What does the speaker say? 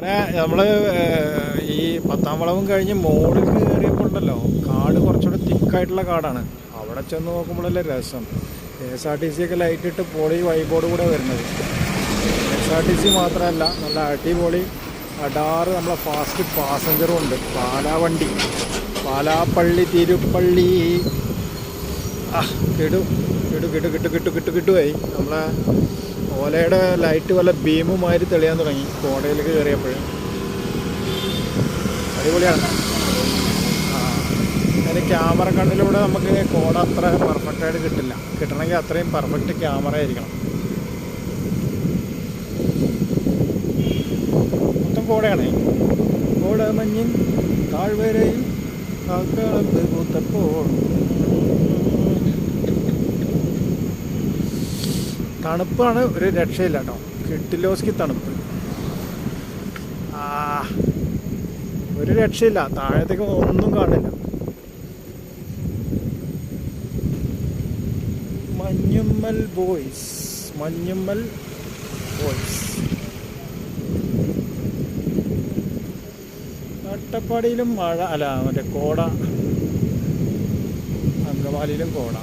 അങ്ങനെ നമ്മൾ ഈ 10-ാം വളവും കഴിഞ്ഞ് മോളിൽ കയറിയപ്പോൾ ഉണ്ടല്ലോ, കാട് കുറച്ചുകൂടെ തിക്കായിട്ടുള്ള കാടാണ്. അവിടെ ചെന്ന് നോക്കുമ്പോഴല്ലേ രസം. KSRTC ഒക്കെ ലൈറ്റിട്ട് പൊളി വൈബോർഡ് കൂടെ വരുന്നത്. KSRTC മാത്രമല്ല, നല്ല അടിപൊളി അടാറ് നമ്മളെ ഫാസ്റ്റ് പാസഞ്ചറും ഉണ്ട്. പാലാ വണ്ടി, പാലാപ്പള്ളി തിരുപ്പള്ളി. കിട്ടുപോയി. നമ്മളെ ഓലയുടെ ലൈറ്റ് വല്ല ബീമുമാതിരി തെളിയാൻ തുടങ്ങി കോടയിലേക്ക് കയറിയപ്പോൾ. അടിപൊളിയാണ്. അതിന് ക്യാമറ കണ്ണിലൂടെ നമുക്ക് കോട അത്ര പെർഫെക്റ്റായിട്ട് കിട്ടില്ല. കിട്ടണമെങ്കിൽ അത്രയും പെർഫെക്റ്റ് ക്യാമറ ആയിരിക്കണം. മൊത്തം കോടയാണ്. കോട മഞ്ഞിൻ താഴ്വരയിൽ കാക്കളത്ത് പൂത്തപ്പോൾ. തണുപ്പാണ്, ഒരു രക്ഷയില്ല കേട്ടോ. കിട്ടിലോസ്കി തണുപ്പ്, ഒരു രക്ഷയില്ല. താഴത്തേക്ക് ഒന്നും കാണില്ല. മഞ്ഞുമ്മൽ ബോയ്സ്. അട്ടപ്പാടിയിലും മഴ, അല്ല മറ്റേ കോട, അങ്കമാലിയിലും കോട.